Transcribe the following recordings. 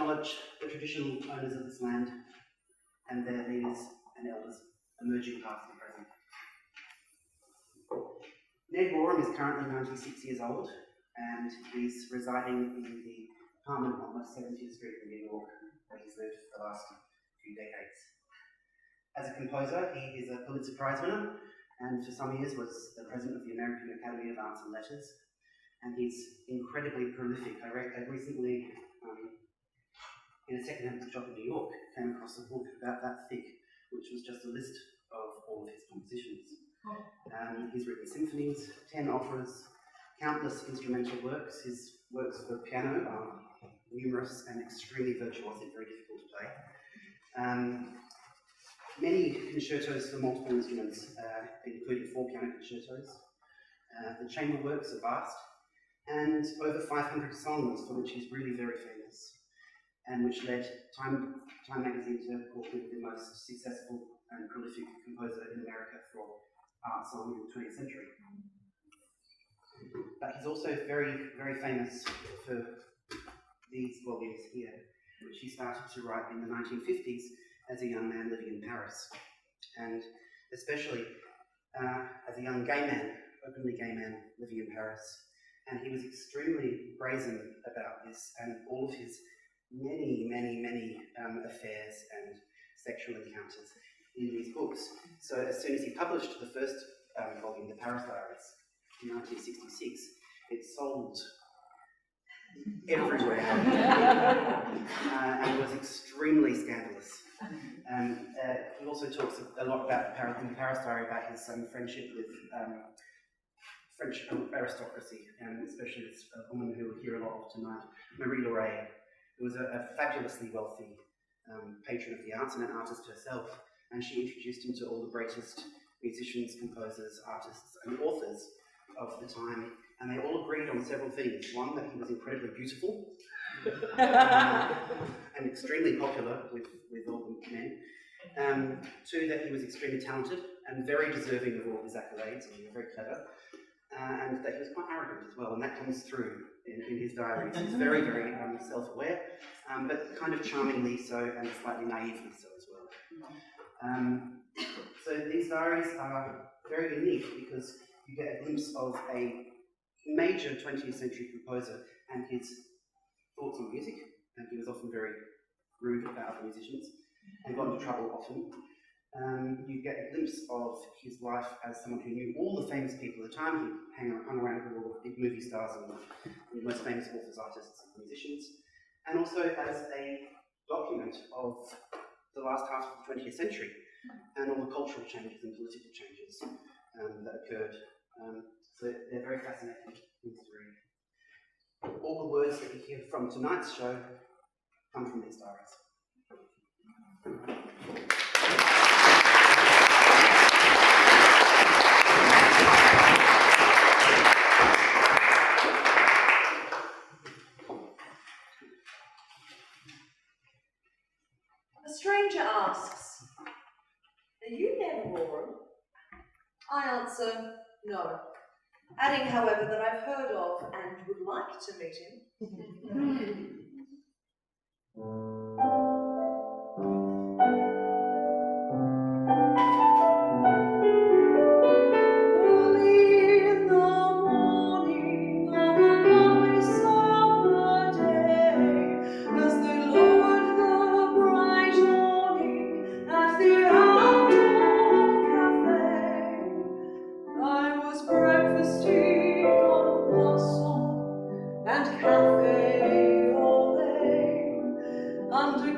acknowledge the traditional owners of this land and their leaders and elders emerging past the present. Ned Rorem is currently 96 years old and is residing in the apartment on West 70th Street in New York, where he's lived for the last few decades. As a composer, he is a Pulitzer Prize winner and for some years was the president of the American Academy of Arts and Letters. And he's incredibly prolific. I recently, in a second-hand bookshop in New York, came across a book about that thick, which was just a list of all of his compositions. He's written symphonies, 10 operas, countless instrumental works. His works for piano are numerous and extremely virtuosic, very difficult to play. Many concertos for multiple instruments, including 4 piano concertos. The chamber works are vast, and over 500 songs for which he's really very famous, and which led Time magazine to call him the most successful and prolific composer in America for art song in the 20th century. But he's also very, very famous for these volumes here, which he started to write in the 1950s as a young man living in Paris, and especially as a young gay man, openly gay man living in Paris. And he was extremely brazen about this, and all of his many affairs and sexual encounters in these books. So as soon as he published the first volume, The Paris Diaries, in 1966, it sold everywhere and was extremely scandalous. He also talks a lot about in the Paris Diary about his friendship with French aristocracy, and especially this woman who we'll hear a lot of tonight, Marie Laurey, who was a fabulously wealthy patron of the arts and an artist herself, and she introduced him to all the greatest musicians, composers, artists, and authors of the time, and they all agreed on several things. One, that he was incredibly beautiful and extremely popular with all the men. 2, that he was extremely talented and very deserving of all his accolades, and he was very clever. And that he was quite arrogant as well, and that comes through in his diaries. He's very, very self-aware, but kind of charmingly so, and slightly naively so as well. So these diaries are very unique because you get a glimpse of a major 20th century composer and his thoughts on music, and he was often very rude about other musicians and got into trouble often. You get a glimpse of his life as someone who knew all the famous people at the time. He hung around with all the big movie stars and the most famous authors, artists, and musicians, and also as a document of the last half of the 20th century and all the cultural changes and political changes that occurred. So they're very fascinating things to read. All the words that you hear from tonight's show come from these diaries. A stranger asks, "Are you Ned Rorem?" I answer, "No," adding, however, that I've heard of and would like to meet him. And cafe all day, under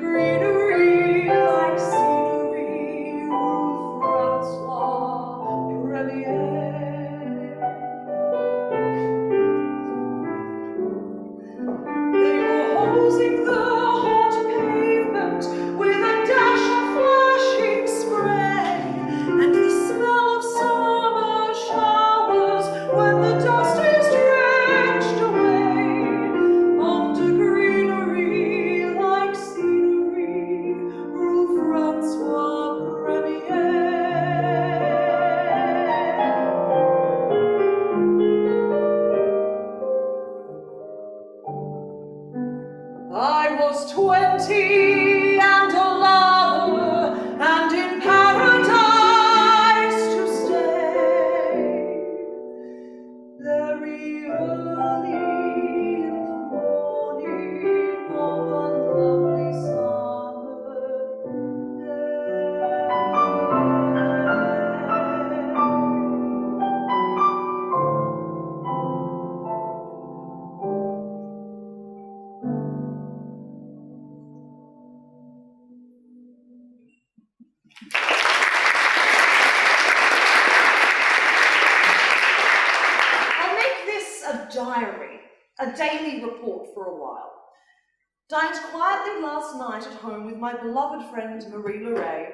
diary, a daily report for a while. Dined quietly last night at home with my beloved friend Marie Leray.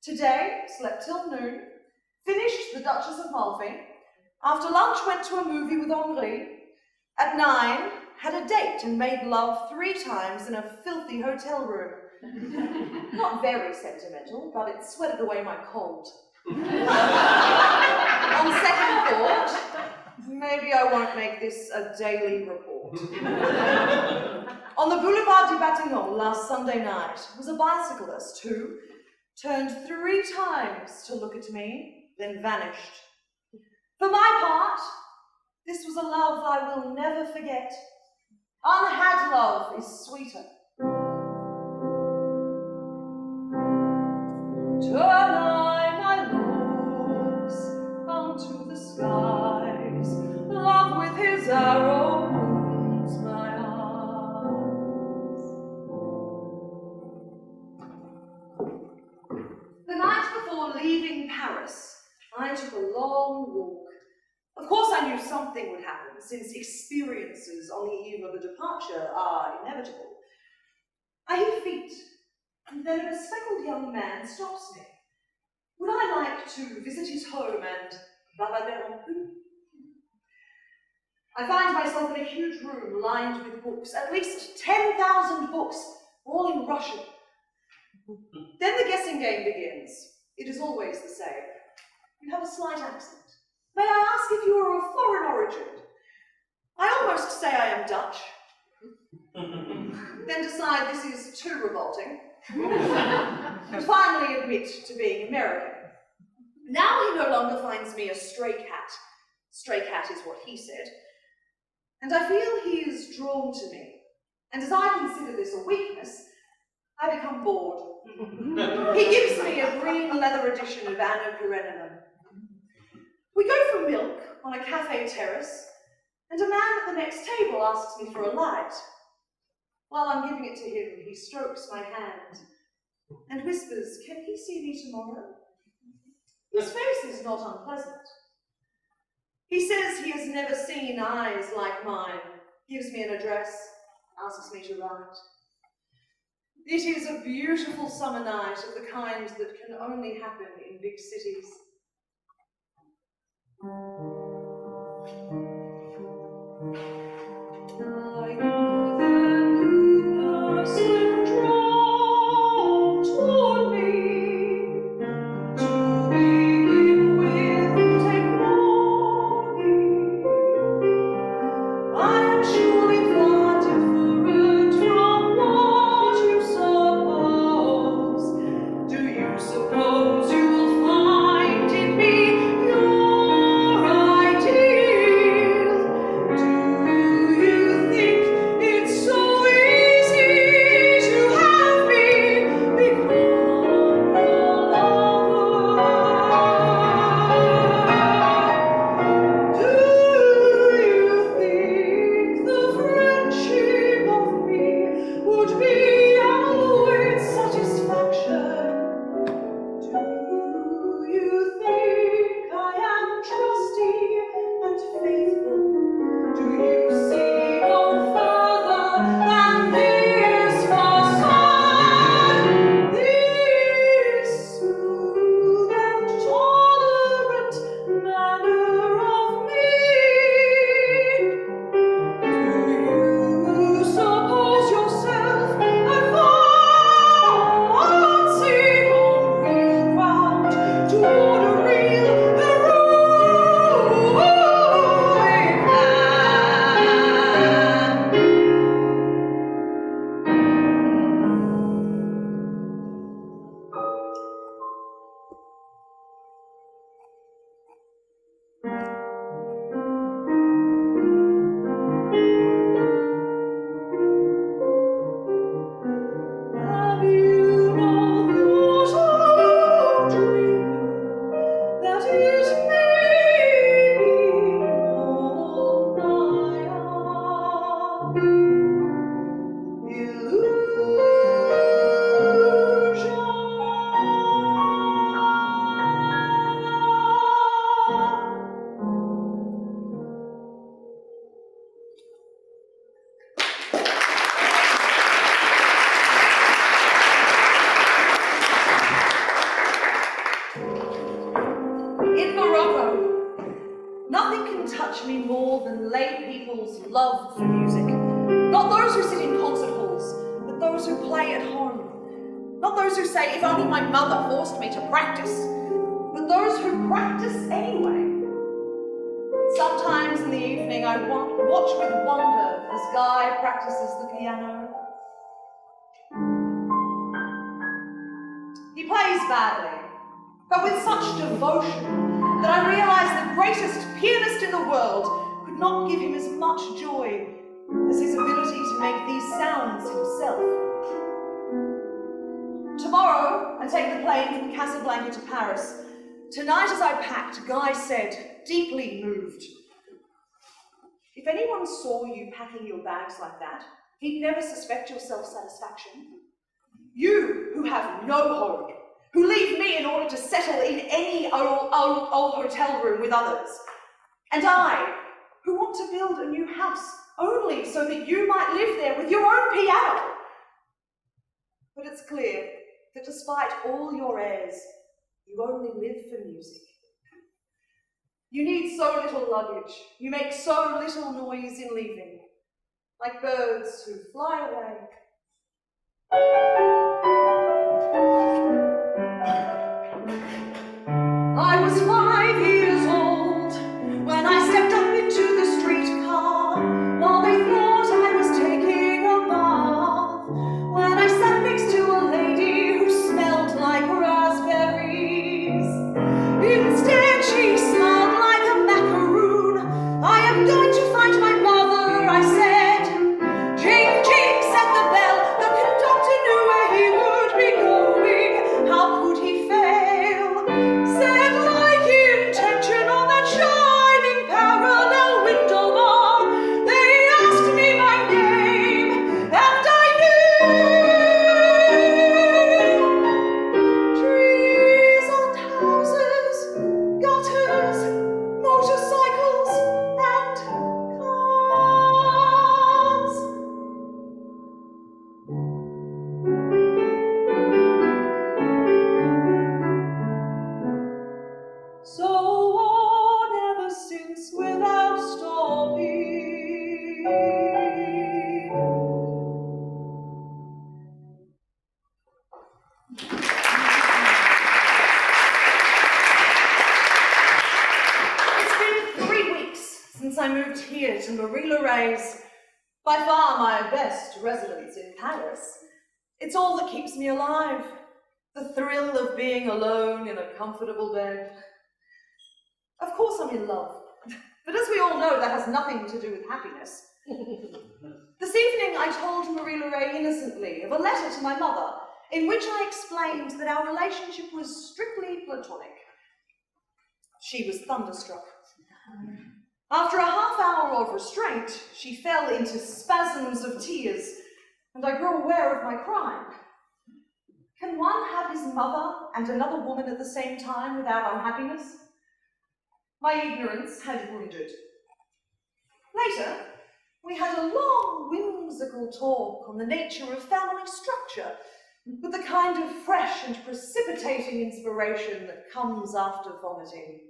Today, slept till noon, finished The Duchess of Malfi. After lunch, went to a movie with Henri. At 9, had a date and made love 3 times in a filthy hotel room. Not very sentimental, but it sweated away my cold. On second thought, maybe I won't make this a daily report. On the Boulevard du Batignolles last Sunday night was a bicyclist who turned 3 times to look at me, then vanished. For my part, this was a love I will never forget. Unhad love is sweeter. Turn I my looks unto the skies, love with his arrow wounds my eyes. The night before leaving Paris, I took a long walk. Of course I knew something would happen, since experiences on the eve of a departure are inevitable. I hear feet, and then a bespectacled young man stops me. Would I like to visit his home and bavarder un peu? I find myself in a huge room lined with books, at least 10,000 books, all in Russian. Then the guessing game begins. It is always the same. You have a slight accent. May I ask if you are of foreign origin? I almost say I am Dutch, then decide this is too revolting, and finally admit to being American. Now he no longer finds me a stray cat. Stray cat is what he said. And I feel he is drawn to me. And as I consider this a weakness, I become bored. He gives me a green leather edition of Anna Karenina. We go for milk on a cafe terrace, and a man at the next table asks me for a light. While I'm giving it to him, he strokes my hand and whispers, "Can he see me tomorrow?" His face is not unpleasant. He says he has never seen eyes like mine, gives me an address, asks me to write. It is a beautiful summer night of the kind that can only happen in big cities. Suppose you'll find in me your touch me more than lay people's love for music. Not those who sit in concert halls, but those who play at home. Not those who say, if only my mother forced me to practice, but those who practice anyway. Sometimes in the evening I watch with wonder as Guy practices the piano. He plays badly, but with such devotion that I realise the greatest pianist in the world could not give him as much joy as his ability to make these sounds himself. Tomorrow, I take the plane from Casablanca to Paris. Tonight as I packed, Guy said, deeply moved, "If anyone saw you packing your bags like that, he'd never suspect your self-satisfaction. You, who have no home, who leave me in order to settle in any old hotel room with others. And I, who want to build a new house only so that you might live there with your own piano." But it's clear that despite all your airs, you only live for music. You need so little luggage, you make so little noise in leaving, like birds who fly away. I was 5 years old when I stepped up into the streetcar, while they thought I was taking a bath, when I sat next to a lady who smelled like raspberries. Instead she smelled like a macaroon. "I am going to find my mother," I said. Jing, jing, said the bell. The conductor knew where he would be going. How could he fail? Said like intention on that shining parallel window bar. They asked me my name, and I knew. Trees and houses, gutters, motorcycles, and cars. So on ever since without stopping. It's been 3 weeks since I moved here to Marie-Laurey's, by far my best residence in Paris. It's all that keeps me alive, the thrill of being alone in a comfortable bed. Of course I'm in love, but as we all know, that has nothing to do with happiness. This evening I told Marie-Laurey innocently of a letter to my mother, in which I explained that our relationship was strictly platonic. She was thunderstruck. After a half hour of restraint, she fell into spasms of tears, and I grew aware of my crime. Can one have his mother and another woman at the same time without unhappiness? My ignorance had wounded. Later, we had a long, whimsical talk on the nature of family structure, with the kind of fresh and precipitating inspiration that comes after vomiting.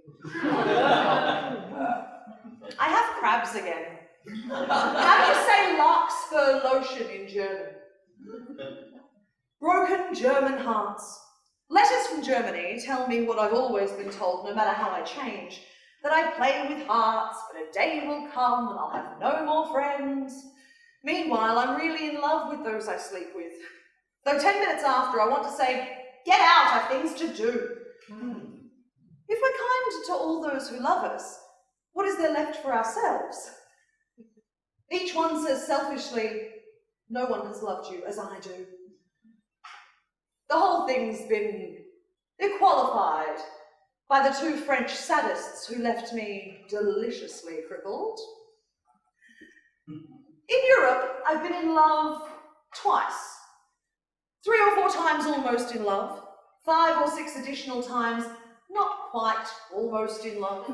I have crabs again. How do you say larkspur lotion in German? Broken German hearts. Letters from Germany tell me what I've always been told, no matter how I change, that I play with hearts, but a day will come and I'll have no more friends. Meanwhile, I'm really in love with those I sleep with. Though 10 minutes after, I want to say, get out, I've things to do. If we're kind to all those who love us, what is there left for ourselves? Each one says selfishly, no one has loved you as I do. The whole thing's been equalified by the 2 French sadists who left me deliciously crippled. In Europe, I've been in love twice. 3 or 4 times almost in love. 5 or 6 additional times not quite almost in love.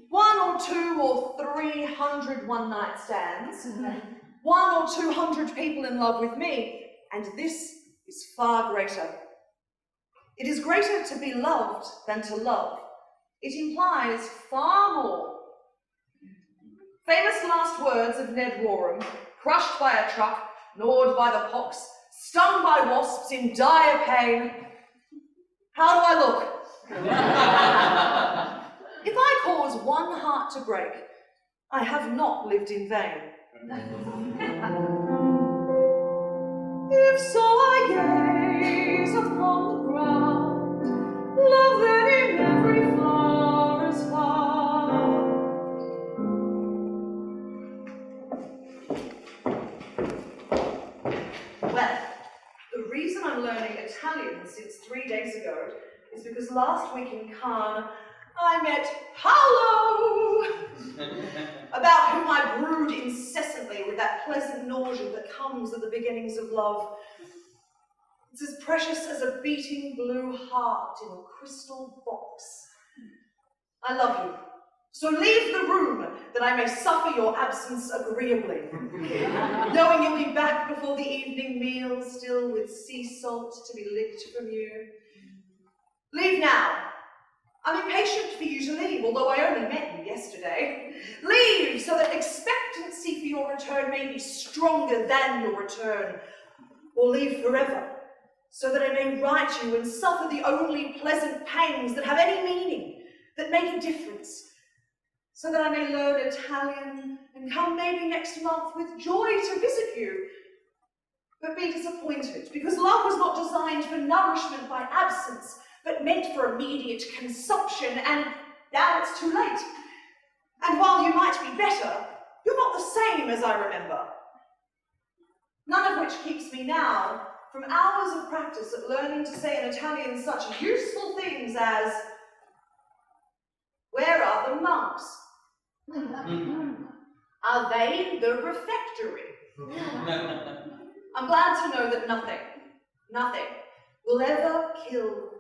1 or 2 or 300 one-night stands. 1 or 200 people in love with me, and this is far greater. It is greater to be loved than to love. It implies far more Famous last words of Ned Rorem, crushed by a truck, gnawed by the pox, stung by wasps in dire pain. How do I look? If I cause one heart to break, I have not lived in vain. If so I gaze upon the ground, love then in every flower is found. Well, the reason I'm learning Italian since 3 days ago is because last week in Cannes I met Paolo, about whom I brood incessantly with that pleasant nausea that comes at the beginnings of love. It's as precious as a beating blue heart in a crystal box. I love you, so leave the room that I may suffer your absence agreeably, knowing you'll be back before the evening meal, still with sea salt to be licked from you. Leave now. I'm impatient for you to leave, although I only met you yesterday. Leave, so that expectancy for your return may be stronger than your return. Or leave forever, so that I may write you and suffer the only pleasant pangs that have any meaning, that make a difference, so that I may learn Italian and come maybe next month with joy to visit you, but be disappointed, because love was not designed for nourishment by absence, but meant for immediate consumption, and now it's too late. And while you might be better, you're not the same as I remember. None of which keeps me now from hours of practice at learning to say in Italian such useful things as, where are the monks? Are they in the refectory? I'm glad to know that nothing will ever kill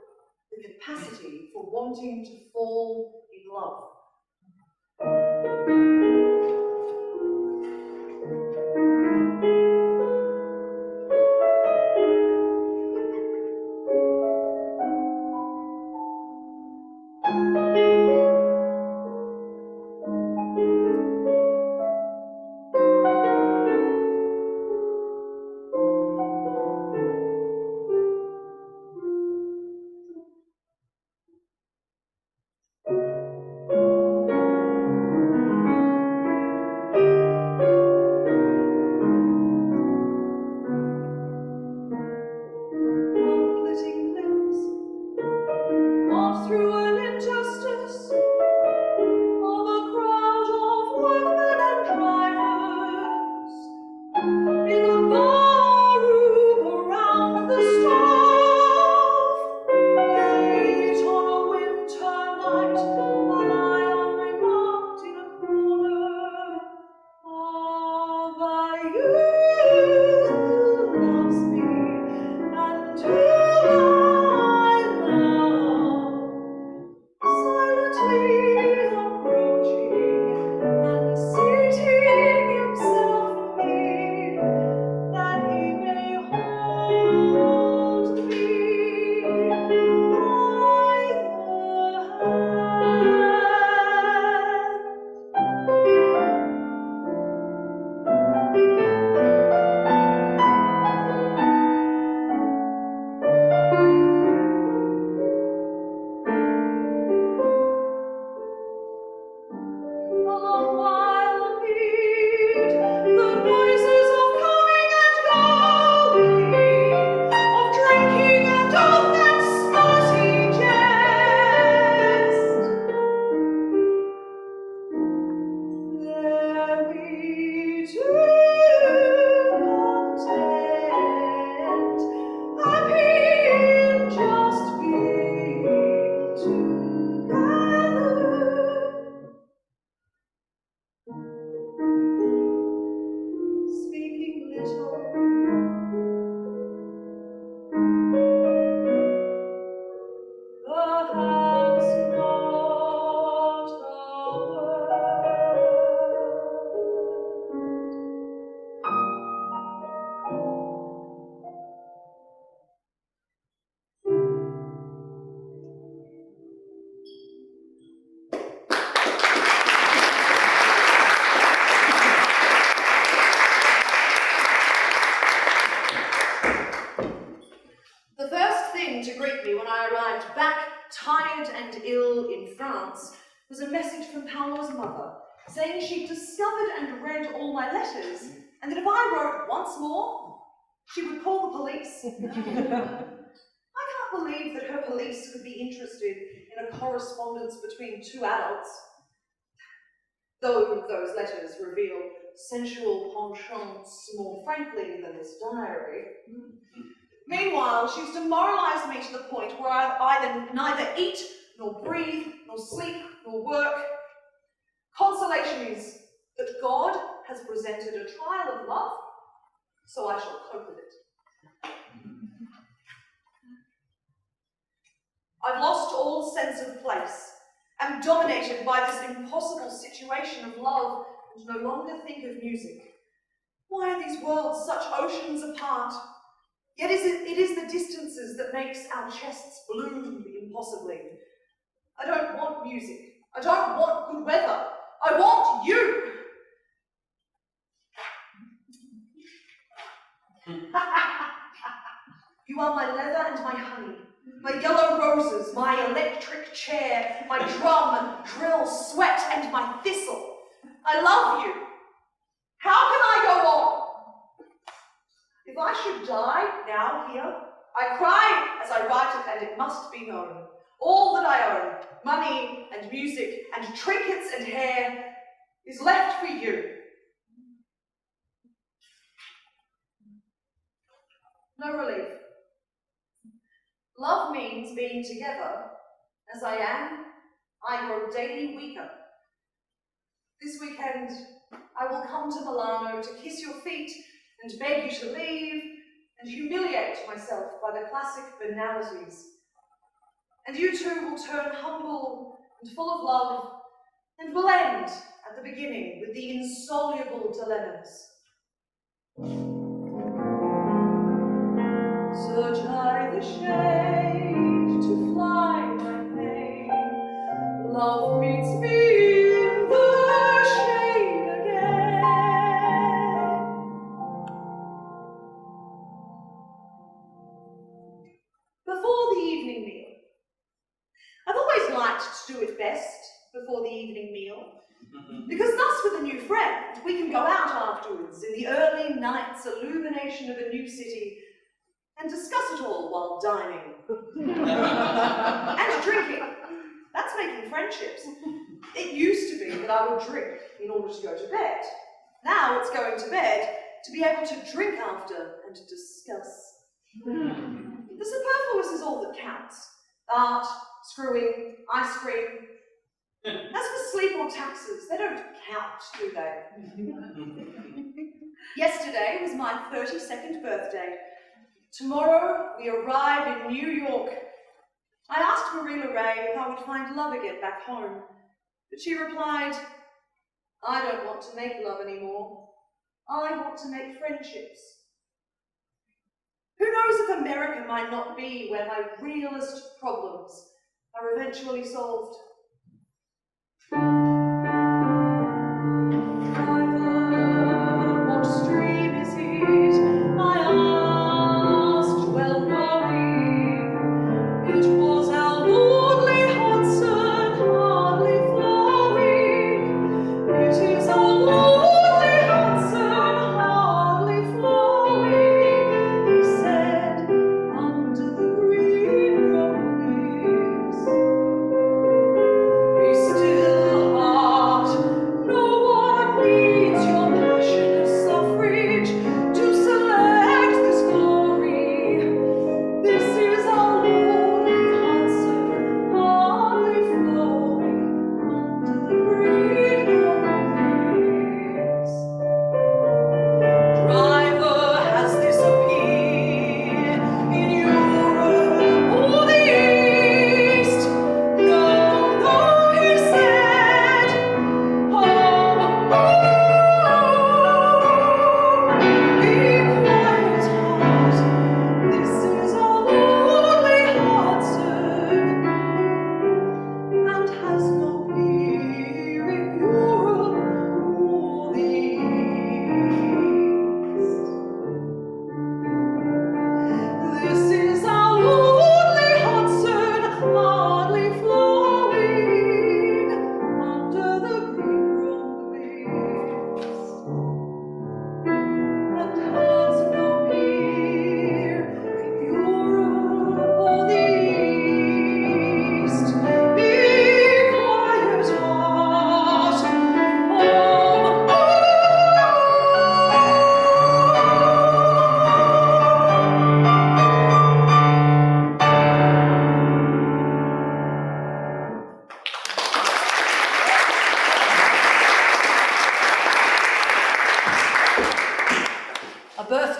the capacity for wanting to fall in love. was a message from Paolo's mother, saying she'd discovered and read all my letters, and that if I wrote once more, she would call the police. I can't believe that her police could be interested in a correspondence between two adults, though those letters reveal sensual penchants more frankly than this diary. Meanwhile, she's demoralised me to the point where I either neither eat, nor breathe, nor sleep, nor work. Consolation is that God has presented a trial of love, so I shall cope with it. I've lost all sense of place. I'm dominated by this impossible situation of love and no longer think of music. Why are these worlds such oceans apart? Yet it is the distances that makes our chests bloom impossibly. I don't want music. I don't want good weather. I want you! You are my leather and my honey, my yellow roses, my electric chair, my drum, drill, sweat, and my thistle. I love you. How can I go on? If I should die now here, I cry as I write it, and it must be known. All that I own, money and music and trinkets and hair, is left for you. No relief. Love means being together. As I am, I grow daily weaker. This weekend, I will come to Milano to kiss your feet and beg you to leave and humiliate myself by the classic banalities. And you two will turn humble and full of love and will end at the beginning with the insoluble dilemmas. Search I the shade to fly my pain. Love meets me in the shade again. Before the evening meal. I've always liked to do it best before the evening meal, because thus with a new friend we can go out afterwards in the early night's illumination of a new city and discuss it all while dining. And drinking. That's making friendships. It used to be that I would drink in order to go to bed. Now it's going to bed to be able to drink after and discuss. The superfluous is all that counts. Art, screwing, ice cream. As for sleep or taxes, they don't count, do they? Yesterday was my 32nd birthday. Tomorrow we arrive in New York. I asked Marie Ray if I would find love again back home, but she replied, I don't want to make love anymore. I want to make friendships. Who knows if America might not be where my realist problems are eventually solved. Driver, what stream is it? I asked, well knowing it was our lordly Hudson, hardly flowing. It is our lordly Hudson, hardly flowing, he said, under the green roses. Be still,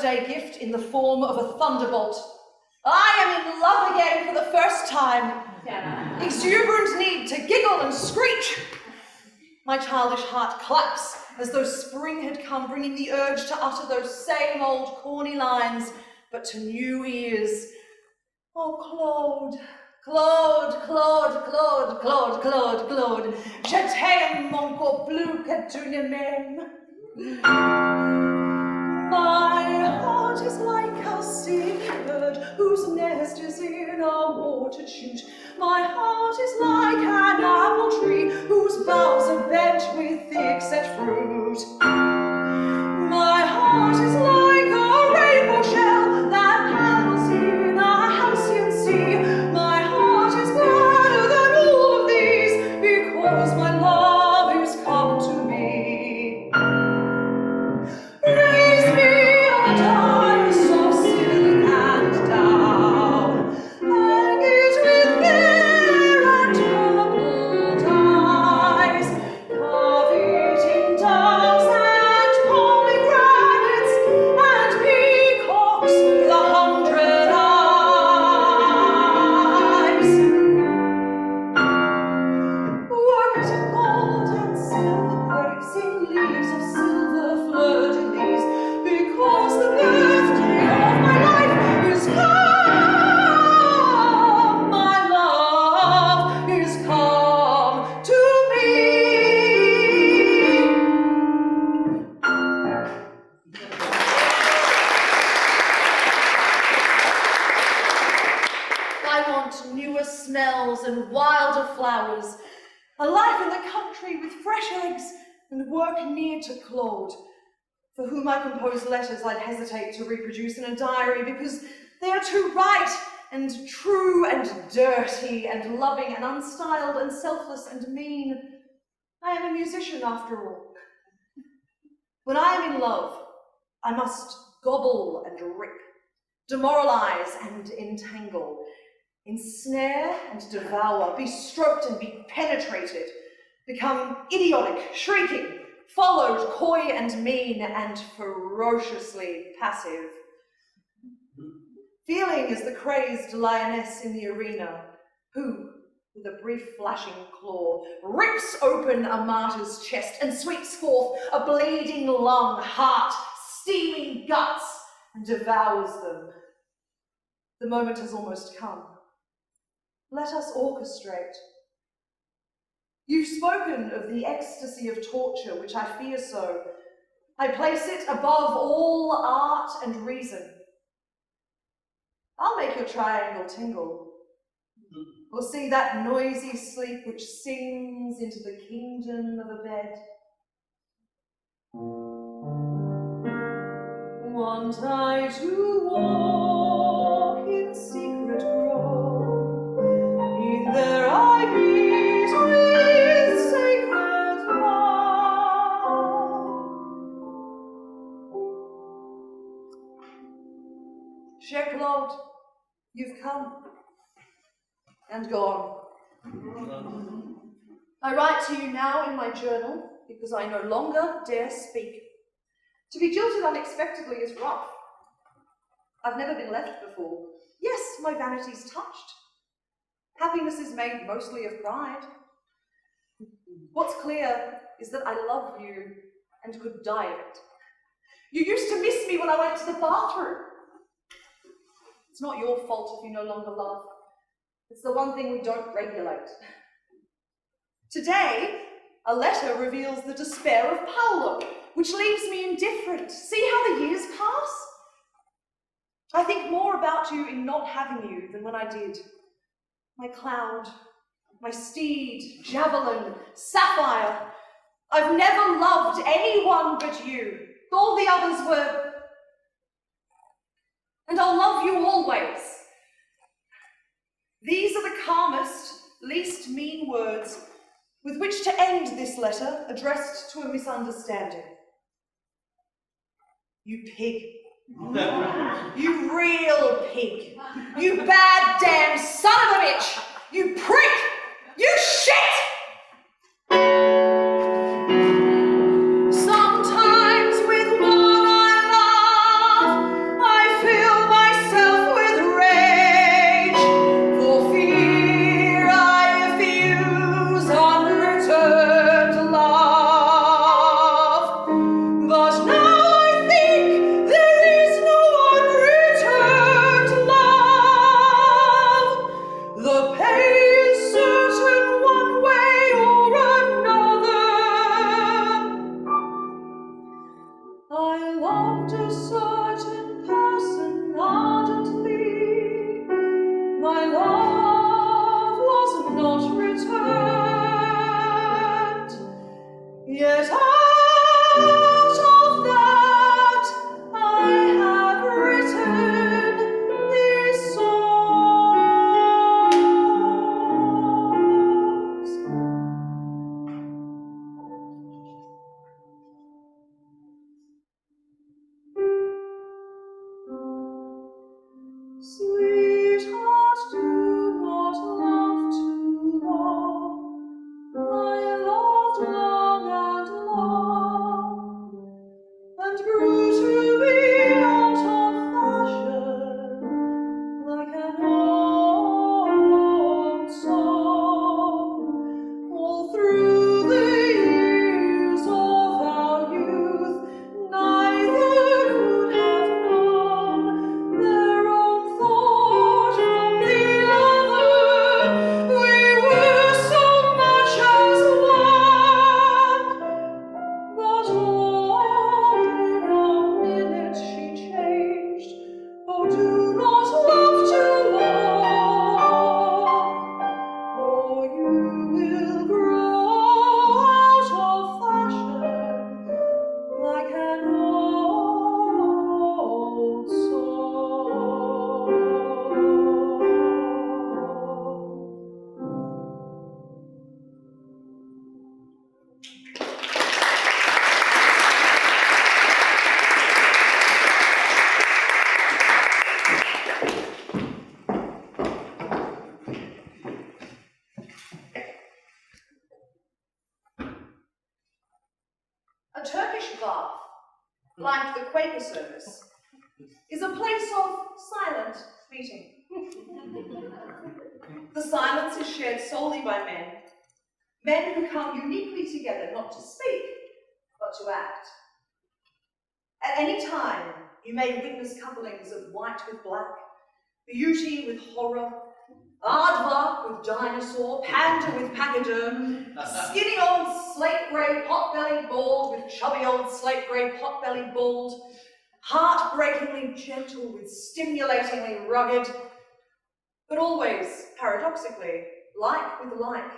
birthday gift in the form of a thunderbolt. I am in love again for the first time. Exuberant need to giggle and screech. My childish heart claps as though spring had come, bringing the urge to utter those same old corny lines, but to new ears. Oh, Claude, Claude, Claude, Claude, Claude, Claude, Claude, je t'aime encore plus que tu ne m'aimes. My heart is like a singing bird whose nest is in a water chute. My heart is like an apple tree whose boughs are bent with thick set fruit. My heart is like a rainbow shell that paddles in a halcyon sea. My heart is gladder than all of these because my love is come to me. Raise me a diarist of silk and down, hang it with fair and purple dyes, carve it in doves and pomegranates and peacocks with 100 eyes. Work it in gold and silver grapes, in leaves of silver fleur-de-lis, because the birthday of my life is come, my love is come to me. I want newer smells and wilder flowers, a life in the country with fresh eggs, and work near to Claude, for whom I compose letters I'd hesitate to reproduce in a diary because they are too right and true and dirty and loving and unstyled and selfless and mean. I am a musician after all. When I am in love, I must gobble and rip, demoralize and entangle, ensnare and devour, be stroked and be penetrated, become idiotic, shrieking, followed, coy and mean, and ferociously passive. Feeling is the crazed lioness in the arena, who, with a brief flashing claw, rips open a martyr's chest and sweeps forth a bleeding lung, heart, steaming guts, and devours them. The moment has almost come. Let us orchestrate. You've spoken of the ecstasy of torture, which I fear so. I place it above all art and reason. I'll make your triangle tingle, or see that noisy sleep which sings into the kingdom of a bed. Want I to walk in secret grove, in there I meet with sacred love. Cher Claude, you've come and gone. I write to you now in my journal because I no longer dare speak. To be jilted unexpectedly is rough. I've never been left before. Yes, my vanity's touched. Happiness is made mostly of pride. What's clear is that I love you and could die of it. You used to miss me when I went to the bathroom. It's not your fault if you no longer love. It's the one thing we don't regulate. Today, a letter reveals the despair of Paolo, which leaves me indifferent. See how the years pass? I think more about you in not having you than when I did. My cloud, my steed, javelin, sapphire. I've never loved anyone but you. All the others were... And I'll love you always. These are the calmest, least mean words with which to end this letter addressed to a misunderstanding. You pig. You real pig. You bad damn son of a bitch. You prick. You shit. Sometimes with one I love, loved a certain person ardently. My love was not returned, yet out of that I have written these songs. Sweetheart, do not love too long. I loved long and long, and grew to be out of fashion, like an old song. All through the years of our youth, neither could have known their own thought from the other. We were so much as one, but all in a minute she changed. Oh, do not love too long, or you will grow out of fashion like an old song. A Turkish bath, like the Quaker service, is a place of silent meeting. The silence is shared solely by men who come uniquely together not to speak, but to act. At any time, you may witness couplings of white with black, beauty with horror, aardvark with dinosaur, panda with pachyderm, skinny old slate-grey pot-bellied bald with chubby old slate-grey pot-bellied bald, heartbreakingly gentle with stimulatingly rugged, but always, paradoxically, like with like.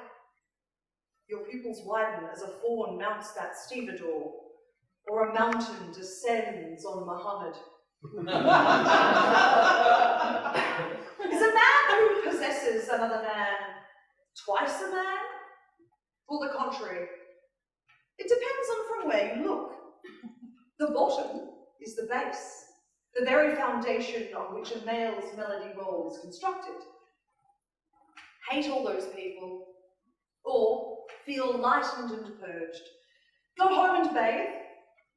Your pupils widen as a fawn mounts that stevedore, or a mountain descends on Muhammad. Is a man who possesses another man twice a man? Or the contrary? It depends on from where you look. The bottom is the base, the very foundation on which a male's melody role is constructed. Hate all those people, or feel lightened and purged. Go home and bathe,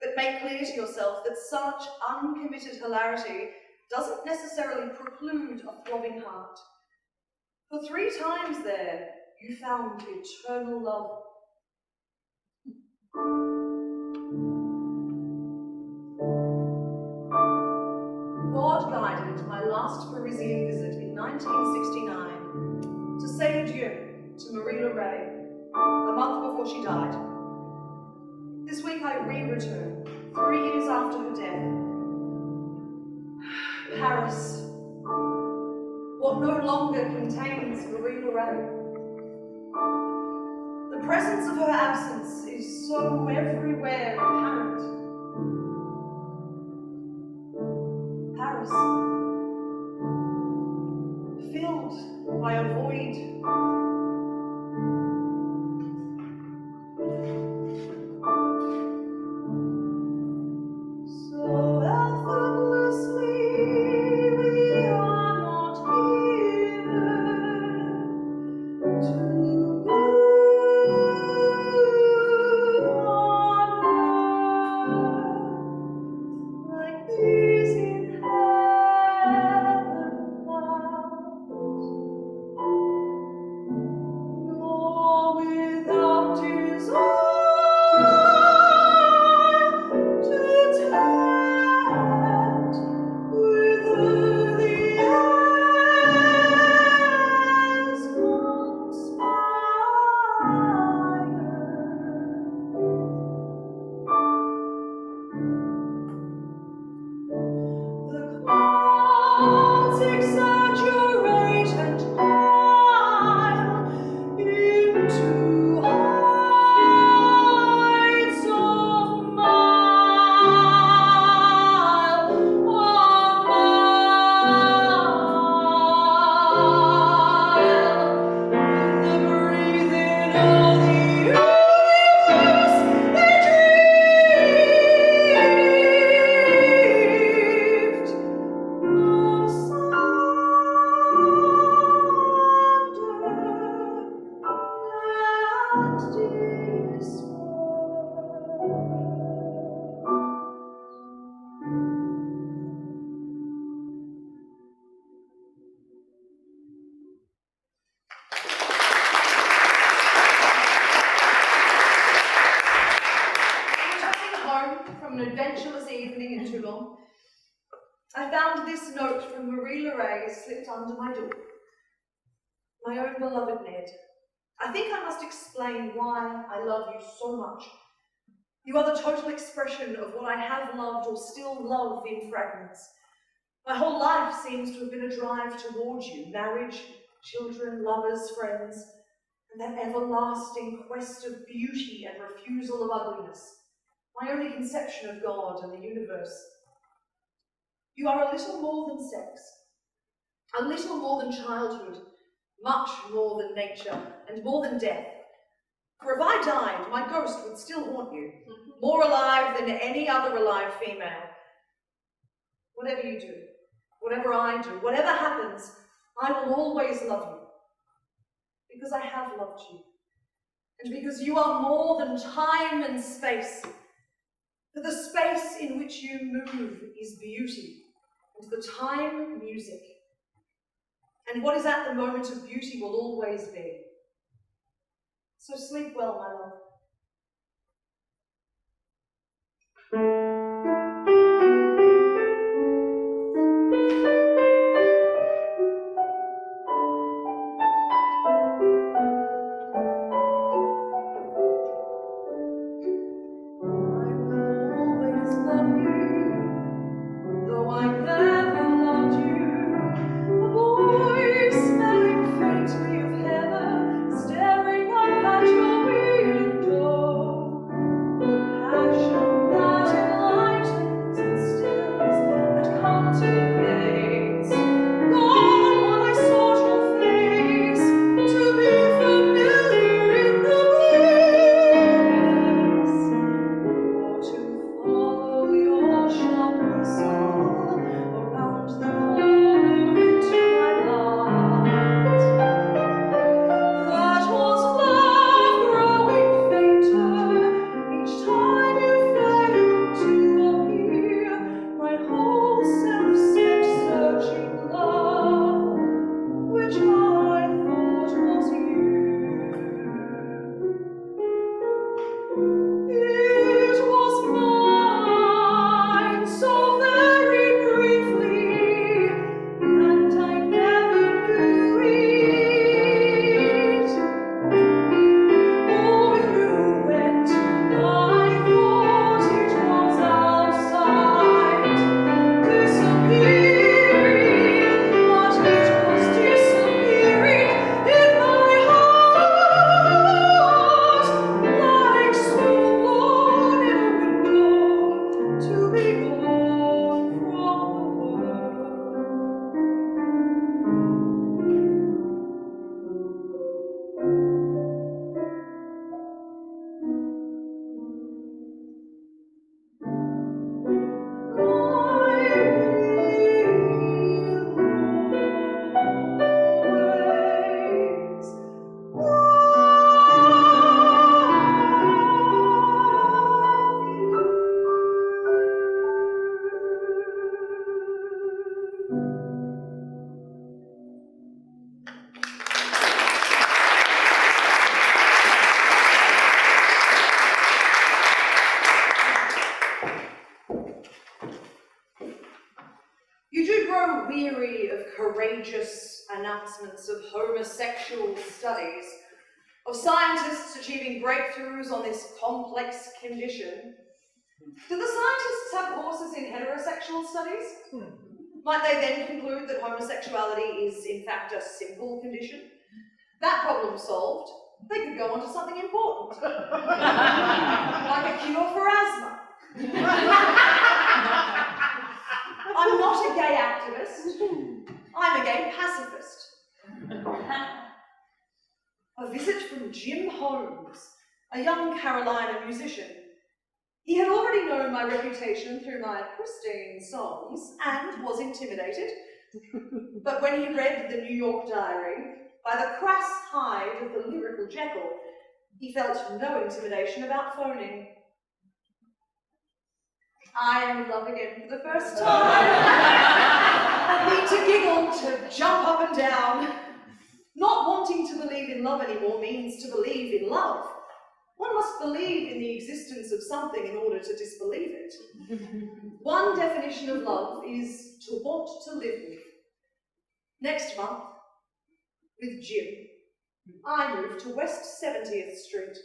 but make clear to yourself that such uncommitted hilarity doesn't necessarily preclude a throbbing heart. For 3 times there, you found eternal love. God guided my last Parisian visit in 1969 to say adieu to Marie Reid, a month before she died. This week I re-returned, 3 years after her death. Paris, what no longer contains Marie Reid. The presence of her absence is so everywhere apparent. Paris, filled by a void. So effortlessly we are not given to move on from an adventureless evening in Toulon, I found this note from Marie Leray slipped under my door. My own beloved Ned, I think I must explain why I love you so much. You are the total expression of what I have loved or still love in fragments. My whole life seems to have been a drive towards you, marriage, children, lovers, friends, and that everlasting quest of beauty and refusal of ugliness, my only conception of God and the universe. You are a little more than sex, a little more than childhood, much more than nature, and more than death. For if I died, my ghost would still haunt you, more alive than any other alive female. Whatever you do, whatever I do, whatever happens, I will always love you. Because I have loved you. And because you are more than time and space. For the space in which you move is beauty, and the time, music. And what is at the moment of beauty will always be. So sleep well, my love. Weary of courageous announcements of homosexual studies, of scientists achieving breakthroughs on this complex condition. Do the scientists have horses in heterosexual studies? Might they then conclude that homosexuality is in fact a simple condition? That problem solved, they could go on to something important. Like a cure for asthma. I'm not a gay activist, I'm a gay pacifist. A visit from Jim Holmes, a young Carolina musician. He had already known my reputation through my pristine songs and was intimidated. But when he read the New York Diary, by the crass hide of the lyrical Jekyll, he felt no intimidation about phoning. I am in love again for the first time. Only to giggle, to jump up and down. Not wanting to believe in love anymore means to believe in love. One must believe in the existence of something in order to disbelieve it. One definition of love is to want to live with. Next month, with Jim, I move to West 70th Street.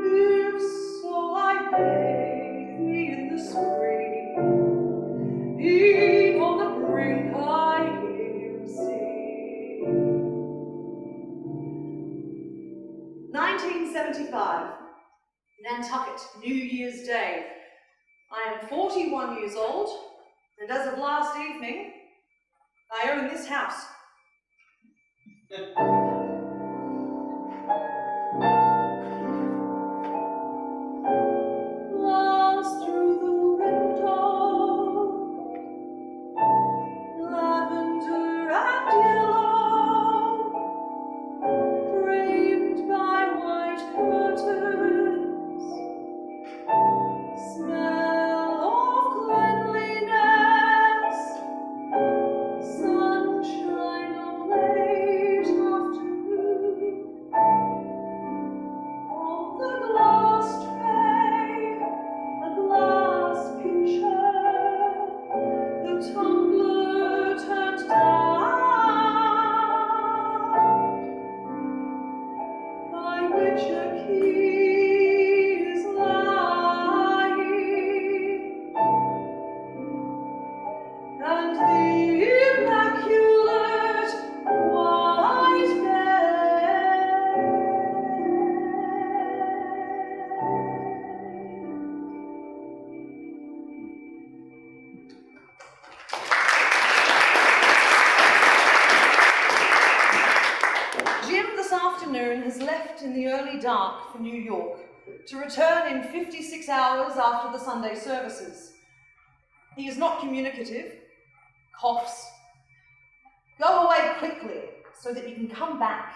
If so, I bathe me in the spring, eve on the brink I hear him sing. 1975, Nantucket, New Year's Day. I am 41 years old, and as of last evening, I own this house. Glass through the window, lavender and yellow, framed by white curtains, smell of cleanliness, sunshine of late afternoon. On the glass tray, a glass pitcher, the tumbler turned down, by which a key is lying, and the immaculate white bed. Jim this afternoon has left in the early dark for New York to return in 56 hours after the Sunday services. He is not communicative, coughs. Go away quickly so that you can come back.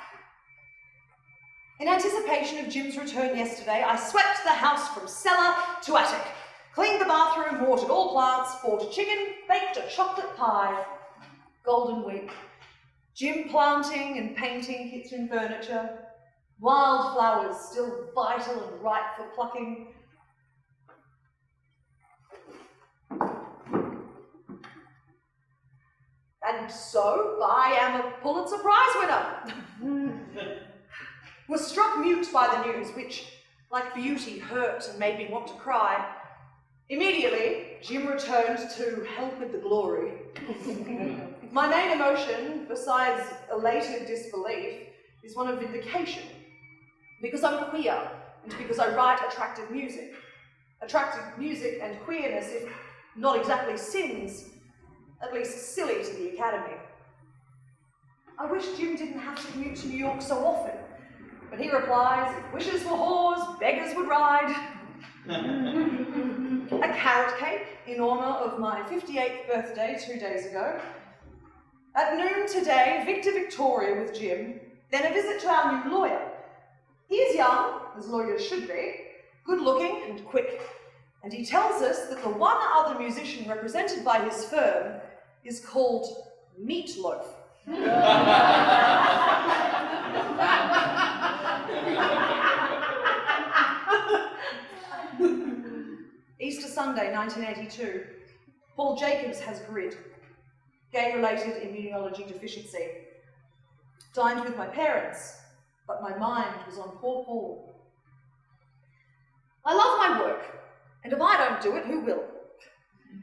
In anticipation of Jim's return yesterday, I swept the house from cellar to attic, cleaned the bathroom, watered all plants, bought a chicken, baked a chocolate pie. Golden week. Jim planting and painting kitchen furniture, wildflowers still vital and ripe for plucking. And so, I am a Pulitzer Prize winner. Was struck mute by the news, which, like beauty, hurt and made me want to cry. Immediately, Jim returned to help with the glory. My main emotion, besides elated disbelief, is one of vindication. Because I'm queer, and because I write attractive music. Attractive music and queerness, if not exactly sins, at least silly to the Academy. I wish Jim didn't have to commute to New York so often, but he replies, if wishes were whores, beggars would ride. A carrot cake in honour of my 58th birthday 2 days ago. At noon today, Victor Victoria with Jim, then a visit to our new lawyer. He is young, as lawyers should be, good looking and quick, and he tells us that the one other musician represented by his firm is called Meatloaf. Easter Sunday, 1982. Paul Jacobs has GRID, gay-related immunology deficiency. Dined with my parents, but my mind was on poor Paul. I love my work, and if I don't do it, who will?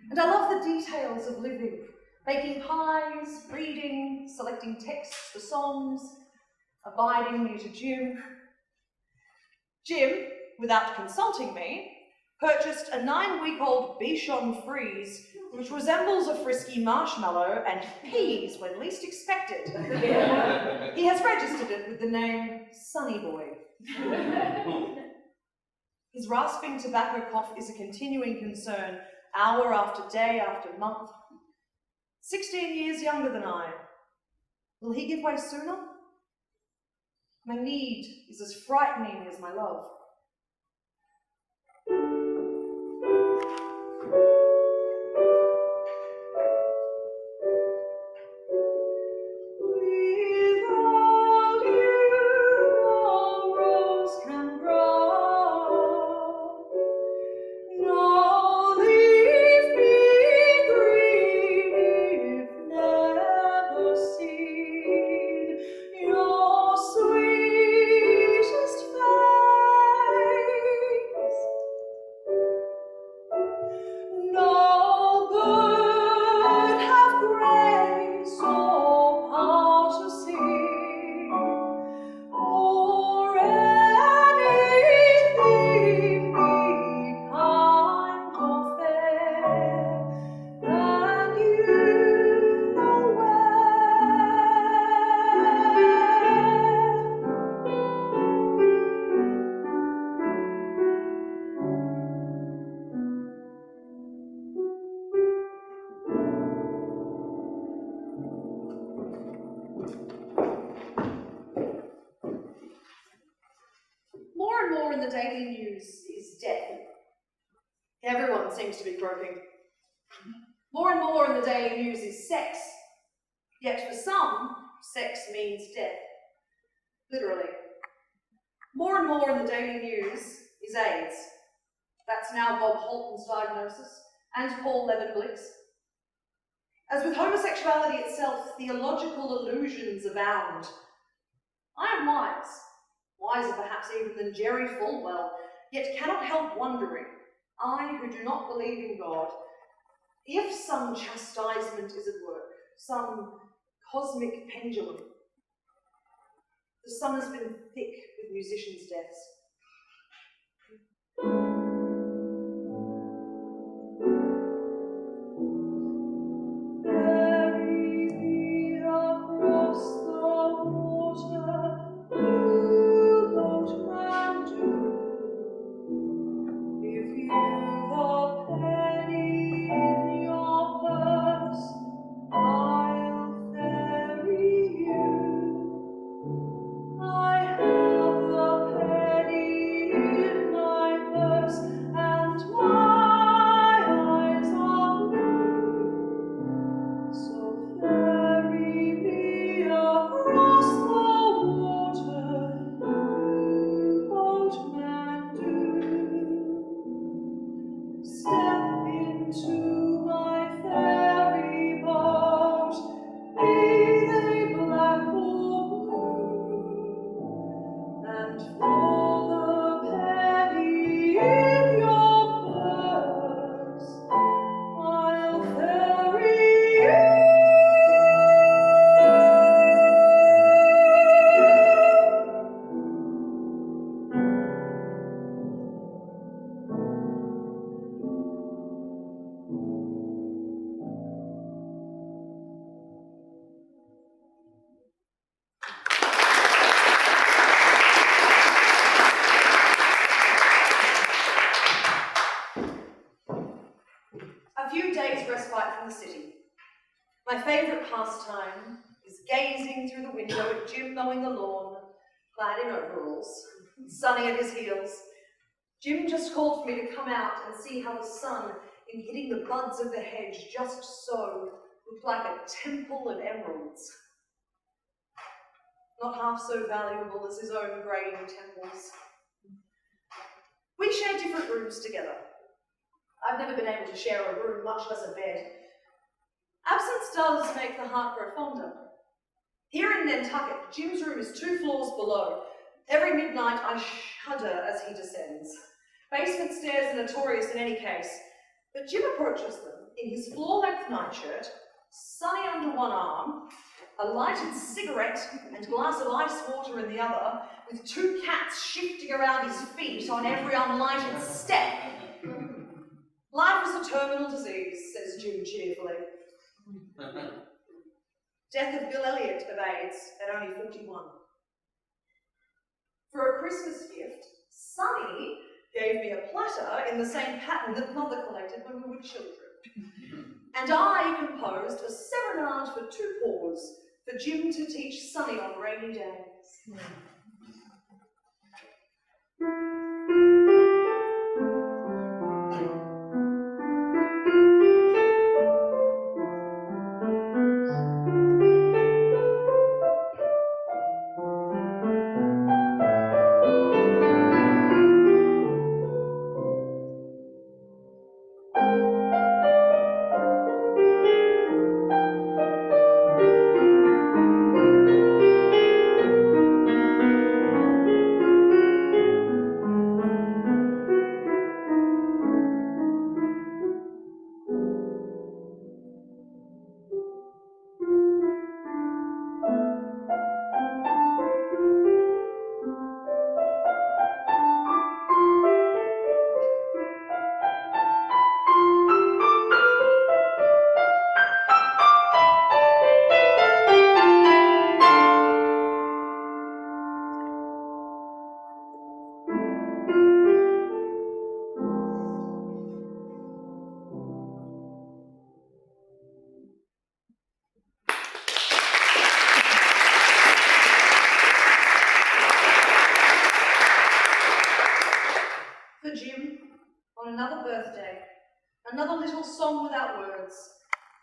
And I love the details of living, baking pies, reading, selecting texts for songs, abiding near to Jim. Jim, without consulting me, purchased a 9-week-old Bichon Frise, which resembles a frisky marshmallow and peas when least expected. He has registered it with the name Sunny Boy. His rasping tobacco cough is a continuing concern, hour after day after month. 16 years younger than I. Will he give way sooner? My need is as frightening as my love. Without you, no rose can grow. More and more in the daily news is death. Everyone seems to be croaking. More and more in the daily news is sex. Yet for some, sex means death. Literally. More and more in the daily news is AIDS. That's now Bob Holton's diagnosis, and Paul Levenblick's. As with homosexuality itself, theological illusions abound. I am wise, wiser perhaps even than Jerry Falwell, yet cannot help wondering, I who do not believe in God, if some chastisement is at work, some cosmic pendulum. The summer's been thick with musicians' deaths. My favourite pastime is gazing through the window at Jim mowing the lawn, clad in overalls, sunny at his heels. Jim just called for me to come out and see how the sun, in hitting the buds of the hedge just so, looked like a temple of emeralds. Not half so valuable as his own greying temples. We share different rooms together. I've never been able to share a room, much less a bed. Absence does make the heart grow fonder. Here in Nantucket, Jim's room is 2 floors below. Every midnight I shudder as he descends. Basement stairs are notorious in any case, but Jim approaches them in his floor-length nightshirt, sunny under one arm, a lighted cigarette and glass of ice water in the other, with 2 cats shifting around his feet on every unlighted step. Life is a terminal disease, says Jim cheerfully. Death of Bill Elliott of AIDS at only 41. For a Christmas gift, Sonny gave me a platter in the same pattern that Mother collected when we were children. And I composed a serenade for 2 paws for Jim to teach Sonny on rainy days. For Jim, on another birthday, another little song without words,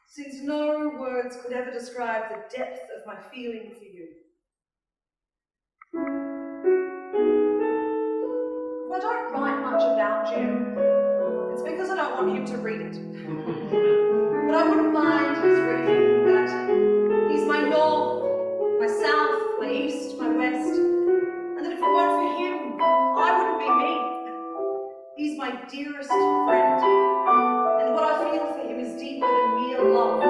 since no words could ever describe the depth of my feeling for you. If I don't write much about Jim, it's because I don't want him to read it. But I wouldn't mind his reading that he's my north, my south, my east, my west, and that if it weren't for him, I wouldn't be me. He's my dearest friend, and what I feel for him is deeper than mere love.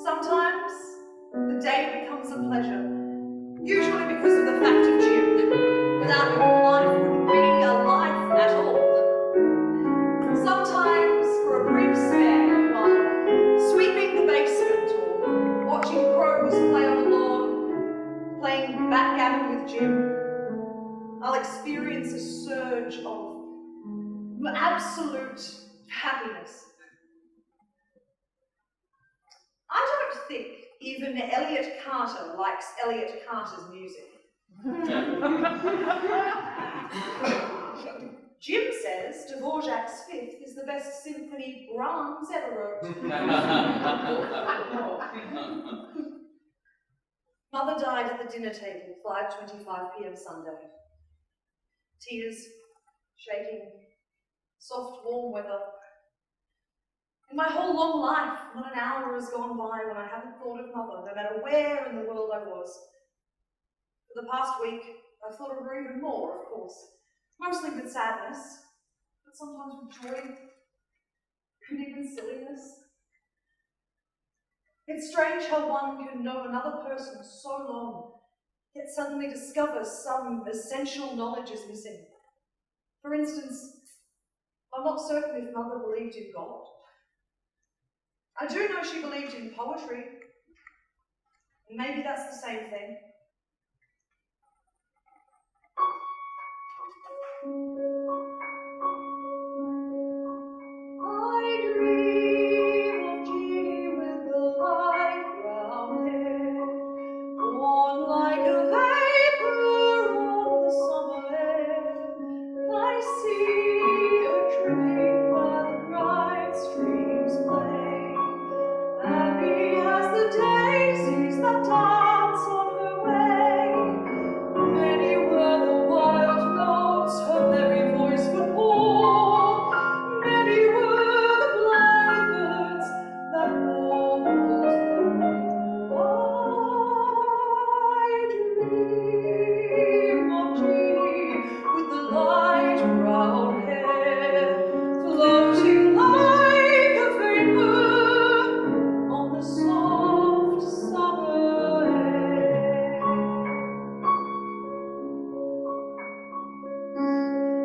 Sometimes the day becomes a pleasure, usually because of the fact of Jim, without whom life wouldn't be a life at all. Sometimes for a brief spell while sweeping the basement or watching crows play on the lawn, playing backgammon with Jim, I'll experience a surge of absolute happiness. I don't think even Elliot Carter likes Elliot Carter's music. Jim says Dvorak's Fifth is the best symphony Brahms ever wrote. Mother died at the dinner table, 5:25 p.m. Sunday. Tears, shaking, soft warm weather. In my whole long life, not an hour has gone by when I haven't thought of Mother, no matter where in the world I was. For the past week, I've thought of her even more, of course. Mostly with sadness, but sometimes with joy, and even silliness. It's strange how one can know another person so long, yet suddenly discover some essential knowledge is missing. For instance, I'm not certain if Mother believed in God. I do know she believed in poetry, and maybe that's the same thing. I dream of Jeannie with the light brown hair, born like a vapor on the summer air. I see her tripping where the bright streams play, happy as the daisies that dance on her way. Many were the wild notes her merry voice would pour, many were the blackbirds that warbled I dream of Jeannie with the light brown hair, floating like a vapor on the soft summer air.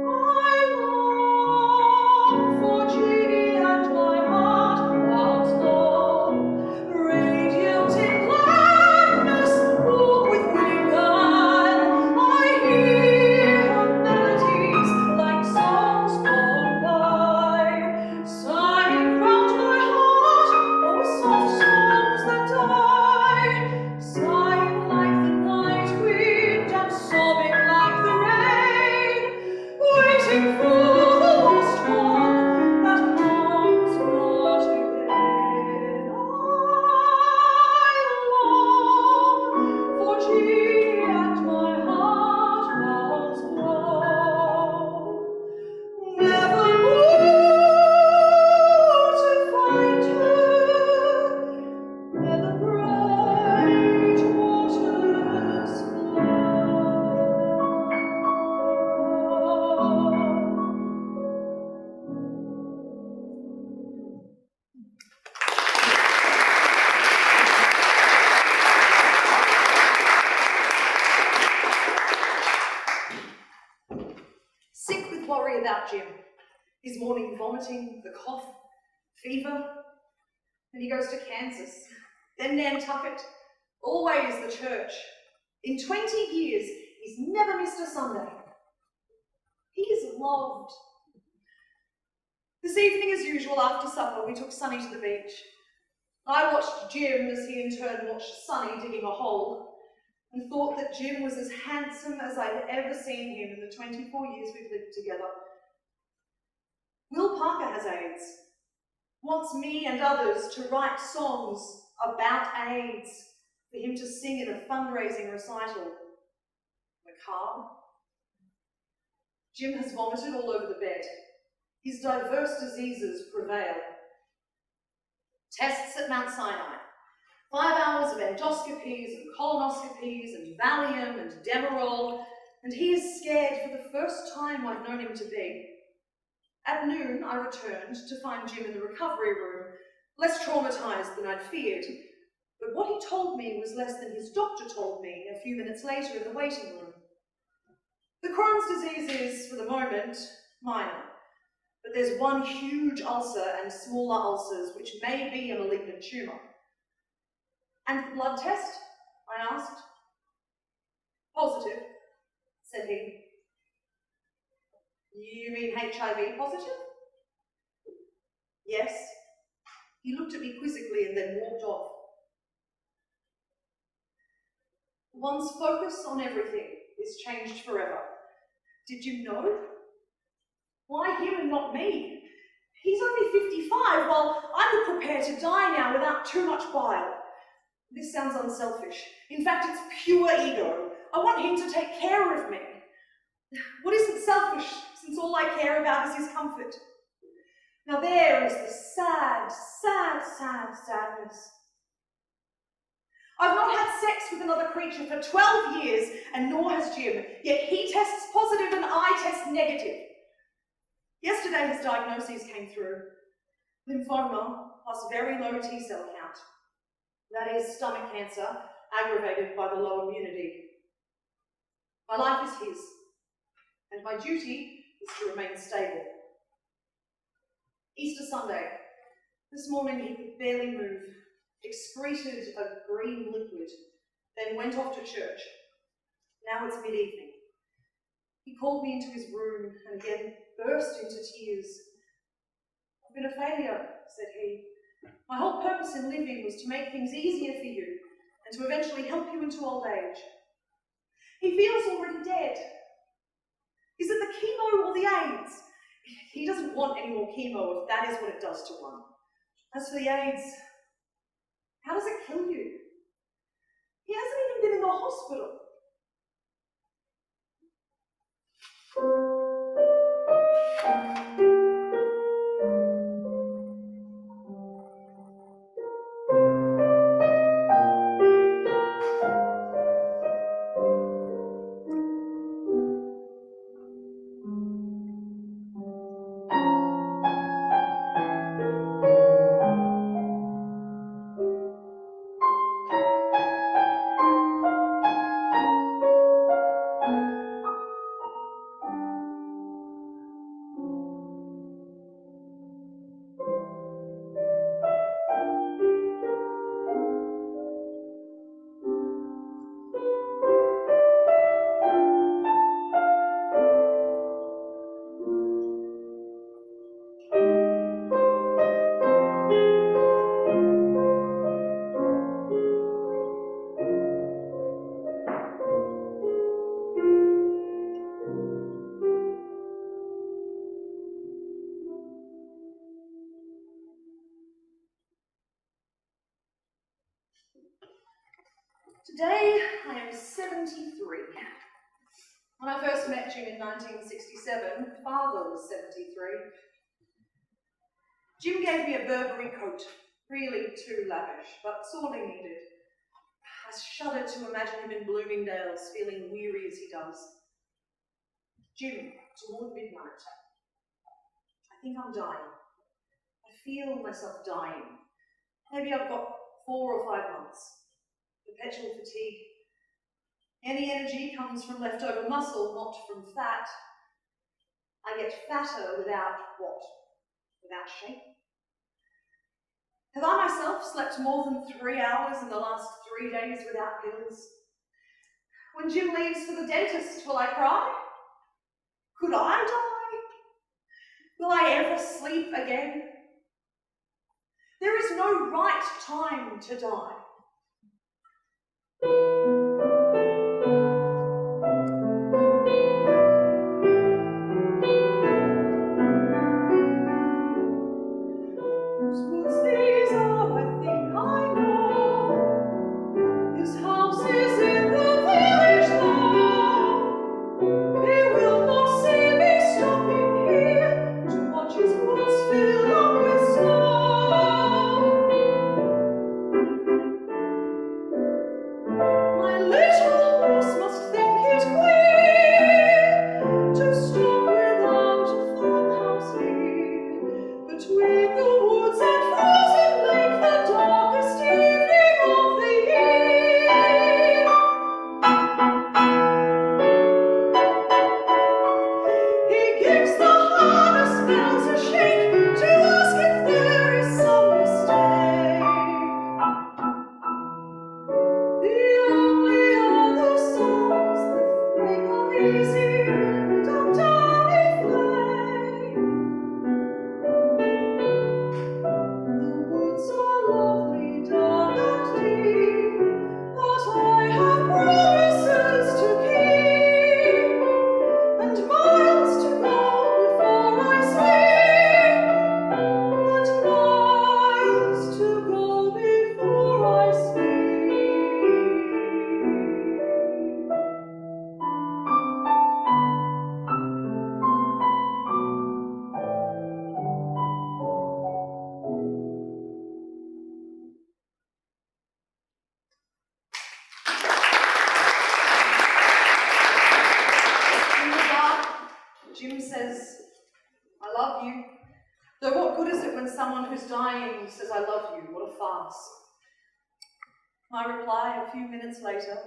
I long for Jeannie and my heart bounds low, radiant in gladness, warm with winning guile. I hear her melodies like songs gone by, sighing round my heart, oh soft songs that die, sighing like the night wind and sobbing like the rain, waiting for the lost one that comes not again. I long for Jeannie and my heart bounds low, never more to find her where the bright waters flow. Sick with worry about Jim, his morning vomiting, the cough, fever, then he goes to Kansas, then Nantucket, always the church. In 20 years, he's never missed a Sunday. He is loved. This evening, as usual, after supper, we took Sonny to the beach. I watched Jim as he in turn watched Sonny digging a hole. and thought that Jim was as handsome as I'd ever seen him in the 24 years we've lived together. Will Parker has AIDS, wants me and others to write songs about AIDS for him to sing in a fundraising recital. Macabre. Jim has vomited all over the bed. His diverse diseases prevail. Tests at Mount Sinai. 5 hours of endoscopies and colonoscopies and Valium and Demerol, and he is scared for the first time I've known him to be. At noon, I returned to find Jim in the recovery room, less traumatised than I'd feared, but what he told me was less than his doctor told me a few minutes later in the waiting room. The Crohn's disease is, for the moment, minor, but there's one huge ulcer and smaller ulcers which may be a malignant tumour. And the blood test? I asked. Positive, said he. You mean HIV positive? Yes. He looked at me quizzically and then walked off. One's focus on everything is changed forever. Did you know? Why him and not me? He's only 55, while I'm prepared to die now without too much bile. This sounds unselfish. In fact, it's pure ego. I want him to take care of me. What isn't selfish, since all I care about is his comfort? Now there is the sadness. I've not had sex with another creature for 12 years, and nor has Jim, yet he tests positive and I test negative. Yesterday his diagnoses came through. Lymphoma plus very low T-cell count. That is stomach cancer, aggravated by the low immunity. My life is his, and my duty is to remain stable. Easter Sunday. This morning he could barely move, excreted a green liquid, then went off to church. Now it's mid-evening. He called me into his room and again burst into tears. I've been a failure, said he. My whole purpose in living was to make things easier for you and to eventually help you into old age. He feels already dead. Is it the chemo or the AIDS? He doesn't want any more chemo if that is what it does to one. As for the AIDS, how does it kill you? He hasn't even been in the hospital. Today, I am 73. When I first met Jim in 1967, Father was 73. Jim gave me a Burberry coat, really too lavish, but sorely needed. I shudder to imagine him in Bloomingdale's, feeling weary as he does. Jim, toward midnight. I think I'm dying. I feel myself dying. Maybe I've got 4 or 5 months. Perpetual fatigue. Any energy comes from leftover muscle, not from fat. I get fatter without what? Without shape. Have I myself slept more than 3 hours in the last 3 days without pills? When Jim leaves for the dentist, will I cry? Could I die? Will I ever sleep again? There is no right time to die. hazy red of downy flame. The woods are lovely, dark and deep, but I have promises to keep, and miles to go before I sleep, and miles to go before I sleep. In the dark, Jim says, I love you. Though what good is it when someone who's dying says, I love you? What a farce. I reply a few minutes later,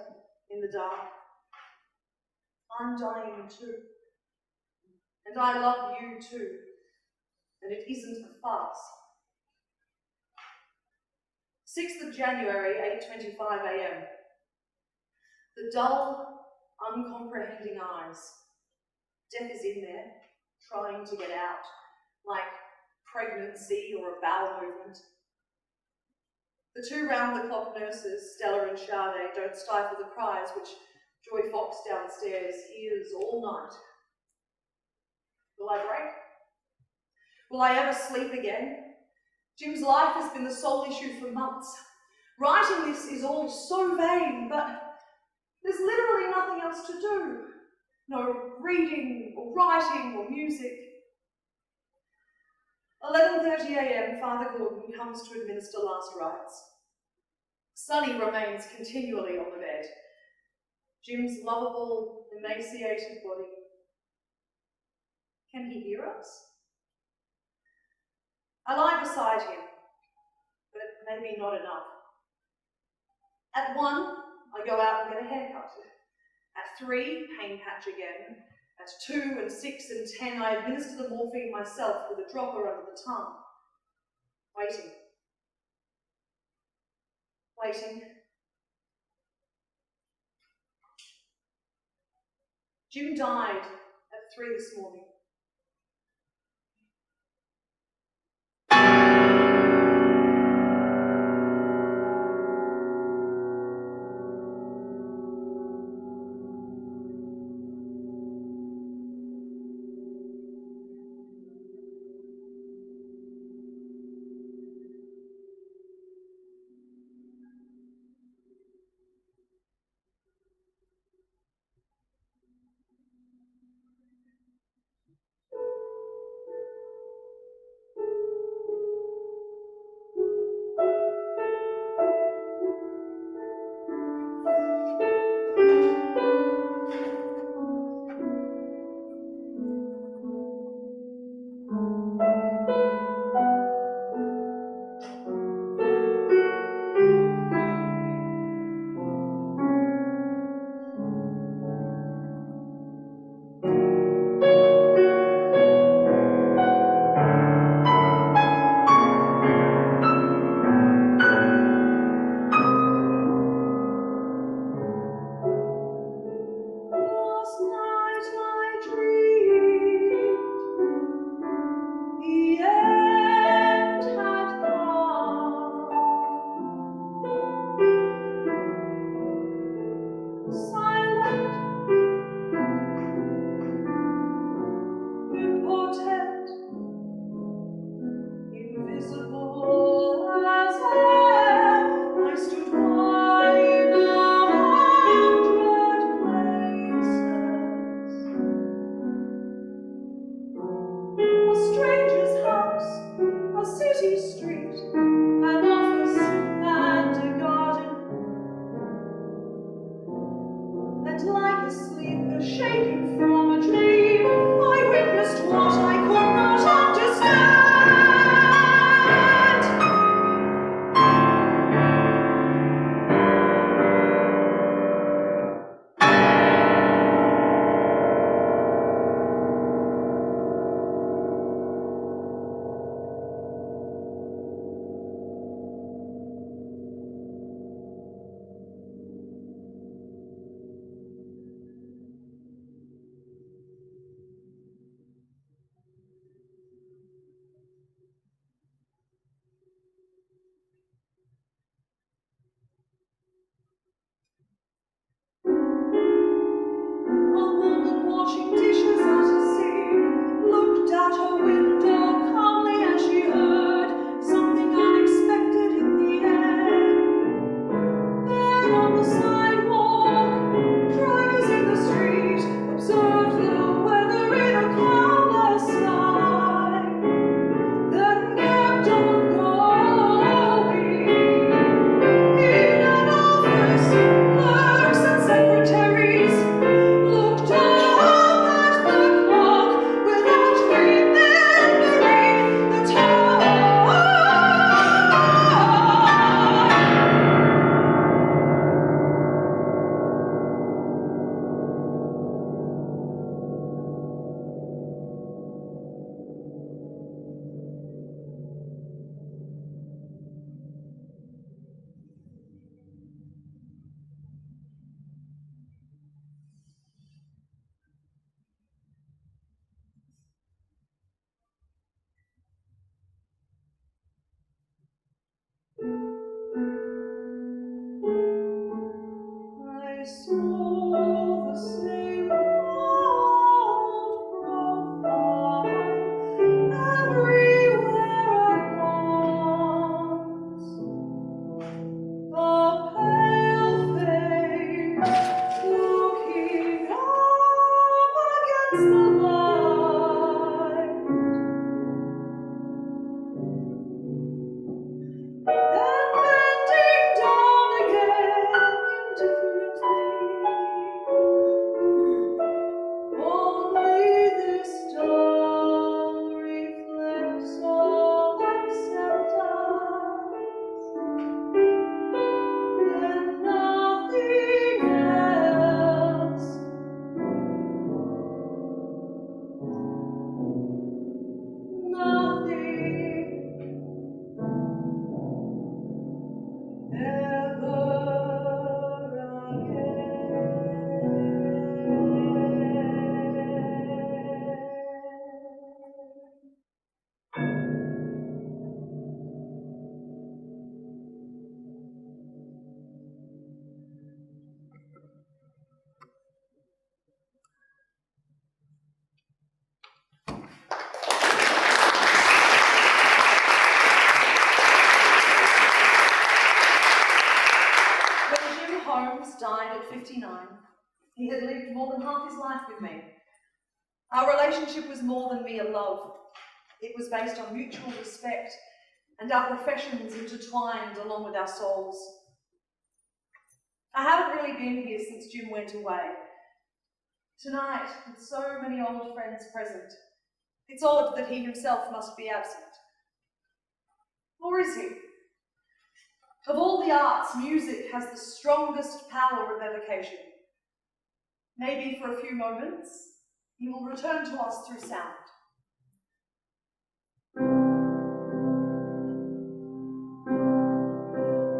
in the dark, I'm dying too. And I love you too. And it isn't a farce. 6th of January, 8:25 a.m. The dull, uncomprehending eyes. Death is in there, trying to get out, like pregnancy or a bowel movement. The two round-the-clock nurses, Stella and Sade, don't stifle the cries which Joy Fox downstairs hears all night. Will I break? Will I ever sleep again? Jim's life has been the sole issue for months. Writing this is all so vain, but there's literally nothing else to do. No reading or writing or music. 11:30 a.m, Father Gordon comes to administer last rites. Sonny remains continually on the bed. Jim's lovable, emaciated body. Can he hear us? I lie beside him, but maybe not enough. At 1, I go out and get a haircut. At 3, pain patch again. At 2 and 6 and 10, I administer the morphine myself with a dropper under the tongue. Waiting. Waiting. Jim died at 3 this morning. He had lived more than half his life with me. Our relationship was more than mere love. It was based on mutual respect and our professions intertwined along with our souls. I haven't really been here since Jim went away. Tonight, with so many old friends present, it's odd that he himself must be absent. Or is he? Of all the arts, music has the strongest power of evocation. Maybe for a few moments, he will return to us through sound.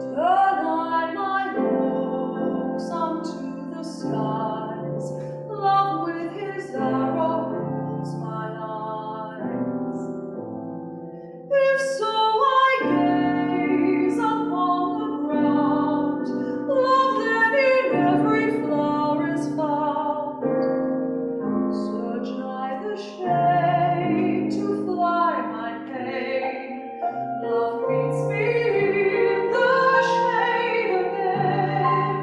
Turn I my looks unto the skies, love with his arrow rules my eyes. If so I gaze upon the ground, love then in every flower is found. Search I the shade to fly my pain, love meets me in the shade again.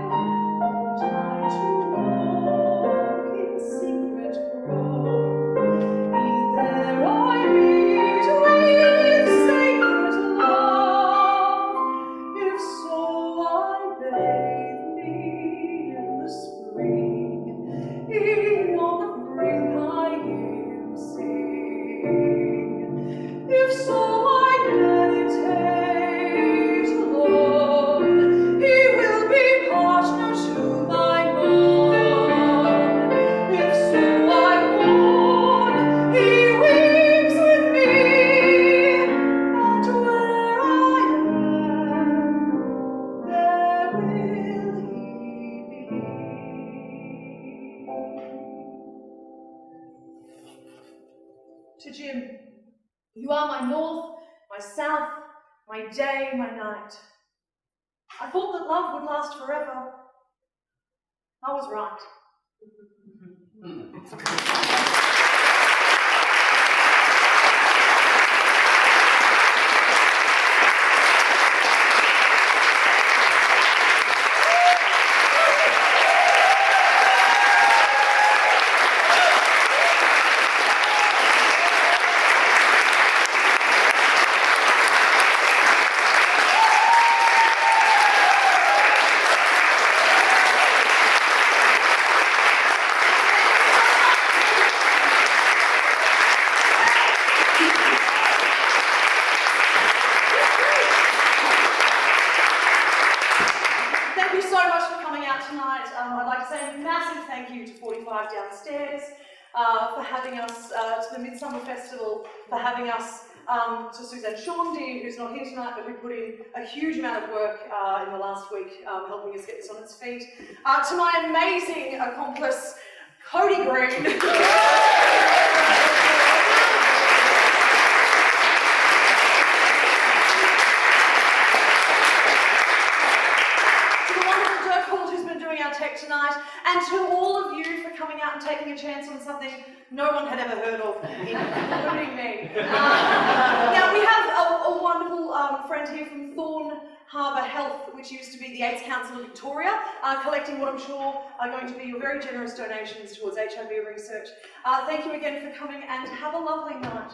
And I to walk in secret grove, in there I meet with sacred love. If so I bathe me in the spring, in on the brink I hear him sing. If so I meditate alone, he will be partner to my moan. If so I mourn, he weeps with me, and where I am, there will he be. To Jim, you are my north, my south, my day, my night. I thought that love would last forever. I was right. Thank you so much for coming out tonight. I'd like to say a massive thank you to 45 Downstairs for having us, to the Midsumma Festival for having us, to Suzanne Shaundy, who's not here tonight, but who put in a huge amount of work in the last week helping us get this on its feet. To my amazing accomplice, Coady Green. Our tech tonight, and to all of you for coming out and taking a chance on something no one had ever heard of, including me. Now we have a wonderful friend here from Thorn Harbour Health, which used to be the AIDS Council of Victoria, collecting what I'm sure are going to be your very generous donations towards HIV research. Thank you again for coming, and have a lovely night.